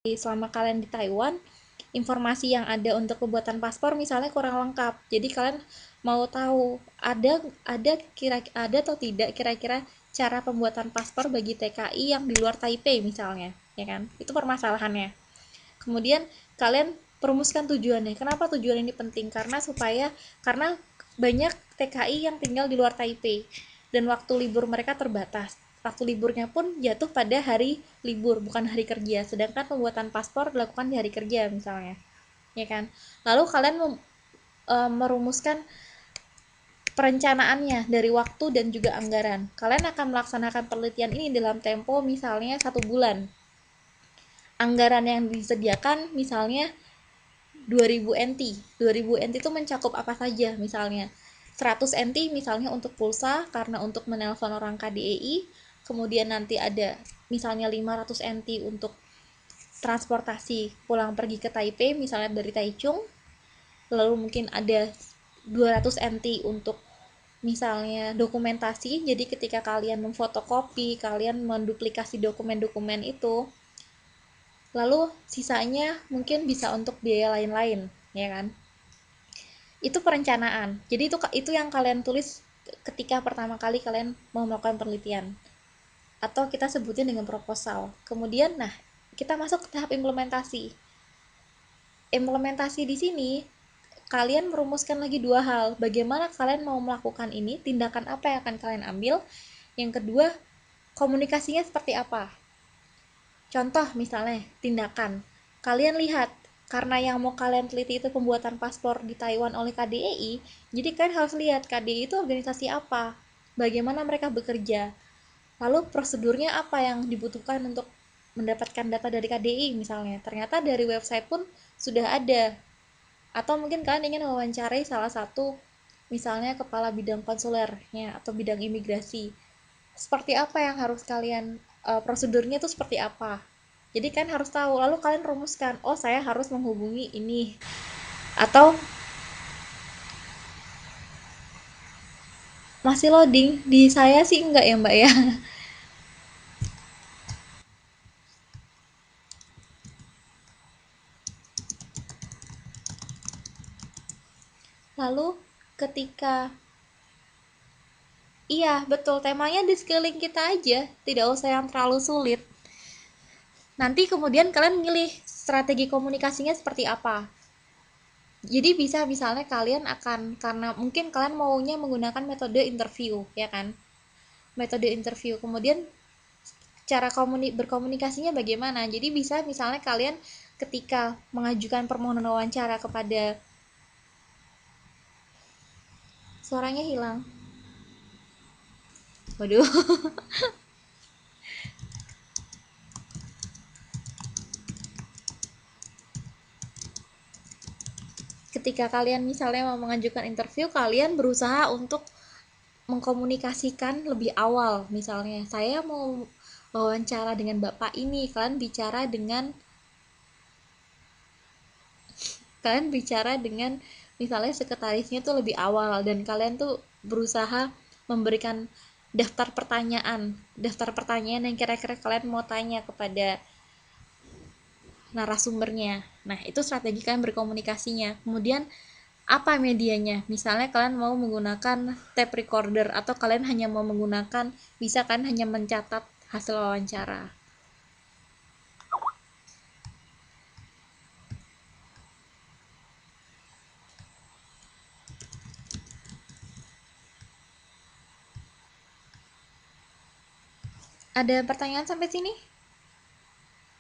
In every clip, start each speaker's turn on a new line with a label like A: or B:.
A: selama kalian di Taiwan, informasi yang ada untuk pembuatan paspor misalnya kurang lengkap. Jadi kalian mau tahu ada atau tidak kira-kira cara pembuatan paspor bagi TKI yang di luar Taipei misalnya, ya kan? Itu permasalahannya. Kemudian kalian perumuskan tujuannya. Kenapa tujuan ini penting? Karena banyak TKI yang tinggal di luar Taipei dan waktu libur mereka terbatas. Waktu liburnya pun jatuh pada hari libur, bukan hari kerja. Sedangkan pembuatan paspor dilakukan di hari kerja misalnya, ya kan? Lalu kalian merumuskan perencanaannya dari waktu dan juga anggaran. Kalian akan melaksanakan penelitian ini dalam tempo misalnya 1 bulan. Anggaran yang disediakan misalnya 2000 NT. 2000 NT itu mencakup apa saja? Misalnya 100 NT misalnya untuk pulsa karena untuk menelpon orang KDEI, kemudian nanti ada misalnya 500 NT untuk transportasi pulang pergi ke Taipei misalnya dari Taichung, lalu mungkin ada 200 NT untuk misalnya dokumentasi, jadi ketika kalian memfotokopi, kalian menduplikasi dokumen-dokumen itu, lalu sisanya mungkin bisa untuk biaya lain-lain, ya kan? Itu perencanaan. Jadi itu yang kalian tulis ketika pertama kali kalian mau melakukan penelitian, atau kita sebutnya dengan proposal. Kemudian kita masuk ke tahap implementasi. Implementasi di sini kalian merumuskan lagi 2 hal. Bagaimana kalian mau melakukan ini, tindakan apa yang akan kalian ambil. Yang kedua, komunikasinya seperti apa. Contoh misalnya, tindakan. Kalian lihat, karena yang mau kalian teliti itu pembuatan paspor di Taiwan oleh KDEI, jadi kalian harus lihat KDEI itu organisasi apa, bagaimana mereka bekerja, lalu prosedurnya apa yang dibutuhkan untuk mendapatkan data dari KDEI misalnya. Ternyata dari website pun sudah ada. Atau mungkin kalian ingin mewawancarai salah satu misalnya kepala bidang konsulernya atau bidang imigrasi. Seperti apa yang harus kalian prosedurnya itu seperti apa. Jadi kan harus tahu, lalu kalian rumuskan, oh saya harus menghubungi ini. Atau masih loading, di saya sih enggak ya Mbak ya. Lalu ketika iya betul, temanya di sekeliling kita aja, tidak usah yang terlalu sulit. Nanti kemudian kalian milih strategi komunikasinya seperti apa. Jadi bisa misalnya kalian akan, karena mungkin kalian maunya menggunakan metode interview, ya kan? Metode interview. Kemudian cara berkomunikasinya bagaimana? Jadi bisa misalnya kalian ketika mengajukan permohonan wawancara kepada, suaranya hilang. Waduh. Ketika kalian misalnya mau mengajukan interview, kalian berusaha untuk mengkomunikasikan lebih awal. Misalnya, saya mau wawancara dengan Bapak ini, kalian bicara dengan misalnya sekretarisnya tuh lebih awal, dan kalian tuh berusaha memberikan daftar pertanyaan yang kira-kira kalian mau tanya kepada narasumbernya. Nah, itu strategi kalian berkomunikasinya. Kemudian apa medianya? Misalnya kalian mau menggunakan tape recorder, atau kalian hanya mau menggunakan, bisa kan hanya mencatat hasil wawancara. Ada pertanyaan sampai sini?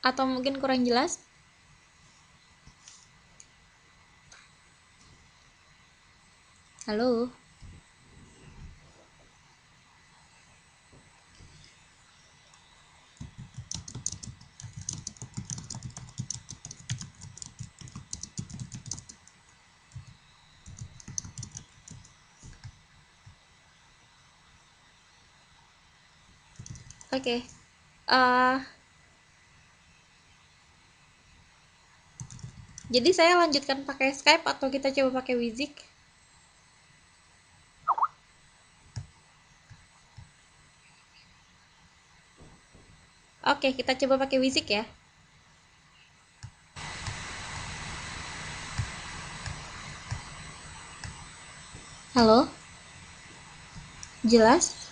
A: Atau mungkin kurang jelas? Halo? Oke. Jadi saya lanjutkan pakai Skype atau kita coba pakai Wizik? Oke, kita coba pakai Wizik ya. Halo, jelas?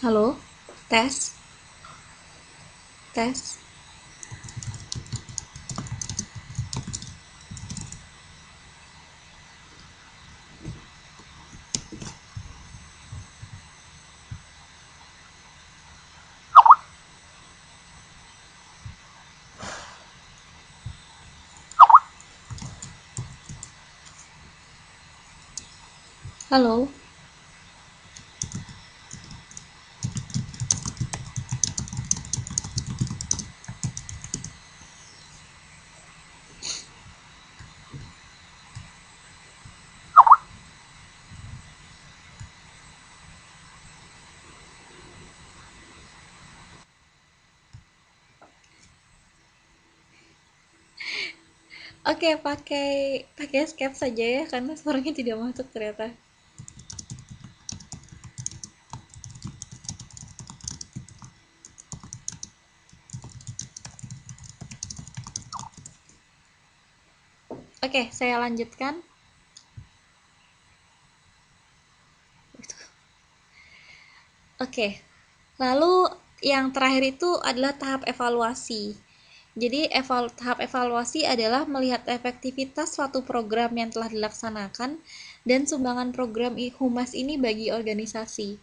A: Halo, tes, tes. Halo. Oke, pakai pakai Skype saja ya karena suaranya tidak masuk ternyata. Oke, saya lanjutkan. Oke. Lalu yang terakhir itu adalah tahap evaluasi. Jadi tahap evaluasi adalah melihat efektivitas suatu program yang telah dilaksanakan dan sumbangan program humas ini bagi organisasi.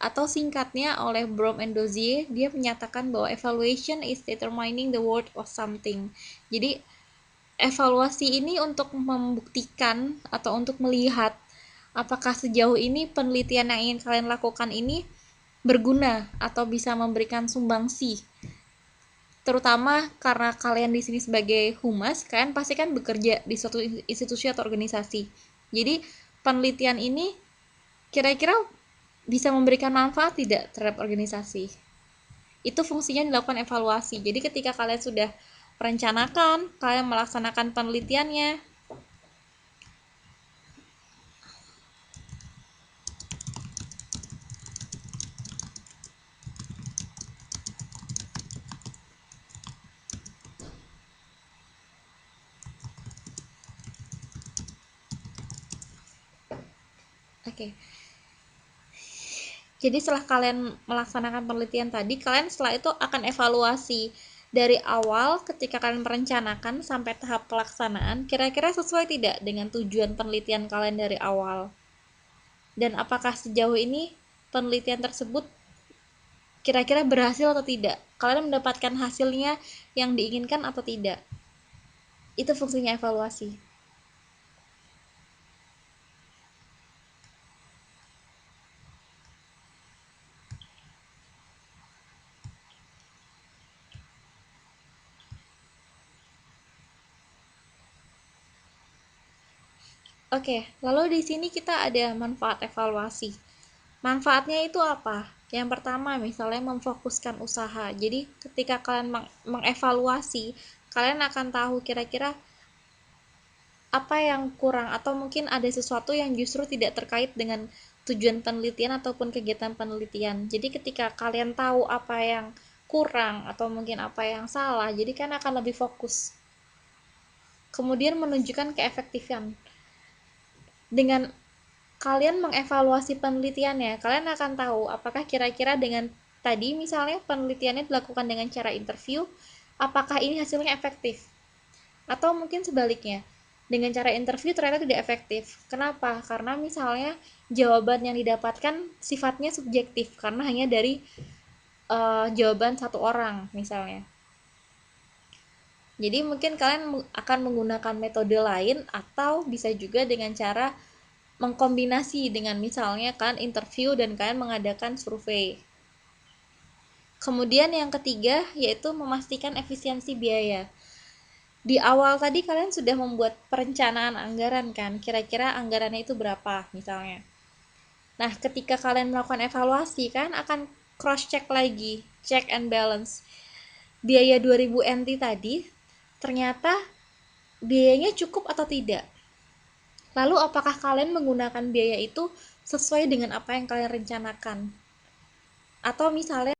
A: Atau singkatnya oleh Brom and Dozier, dia menyatakan bahwa evaluation is determining the worth of something. Jadi evaluasi ini untuk membuktikan atau untuk melihat apakah sejauh ini penelitian yang ingin kalian lakukan ini berguna atau bisa memberikan sumbangsi. Terutama karena kalian di sini sebagai humas, kalian pasti kan bekerja di suatu institusi atau organisasi. Jadi penelitian ini kira-kira bisa memberikan manfaat tidak terhadap organisasi. Itu fungsinya dilakukan evaluasi. Jadi ketika kalian sudah merencanakan, kalian melaksanakan penelitiannya. Oke. Jadi setelah kalian melaksanakan penelitian tadi, kalian setelah itu akan evaluasi dari awal ketika kalian merencanakan sampai tahap pelaksanaan, kira-kira sesuai tidak dengan tujuan penelitian kalian dari awal? Dan apakah sejauh ini penelitian tersebut kira-kira berhasil atau tidak? Kalian mendapatkan hasilnya yang diinginkan atau tidak? Itu fungsinya evaluasi. Oke, lalu di sini kita ada manfaat evaluasi. Manfaatnya itu apa? Yang pertama, misalnya memfokuskan usaha. Jadi, ketika kalian mengevaluasi, kalian akan tahu kira-kira apa yang kurang atau mungkin ada sesuatu yang justru tidak terkait dengan tujuan penelitian ataupun kegiatan penelitian. Jadi, ketika kalian tahu apa yang kurang atau mungkin apa yang salah, jadi kan akan lebih fokus. Kemudian menunjukkan keefektifan. Dengan kalian mengevaluasi penelitiannya, kalian akan tahu apakah kira-kira dengan tadi misalnya penelitiannya dilakukan dengan cara interview, apakah ini hasilnya efektif? Atau mungkin sebaliknya, dengan cara interview ternyata tidak efektif. Kenapa? Karena misalnya jawaban yang didapatkan sifatnya subjektif karena hanya dari jawaban satu orang misalnya. Jadi mungkin kalian akan menggunakan metode lain atau bisa juga dengan cara mengkombinasi dengan misalnya kan interview dan kalian mengadakan survei. Kemudian yang ketiga yaitu memastikan efisiensi biaya. Di awal tadi kalian sudah membuat perencanaan anggaran kan, kira-kira anggarannya itu berapa misalnya. Nah, ketika kalian melakukan evaluasi kan akan cross check lagi, check and balance. Biaya 2000 NT tadi ternyata biayanya cukup atau tidak? Lalu apakah kalian menggunakan biaya itu sesuai dengan apa yang kalian rencanakan? Atau misalnya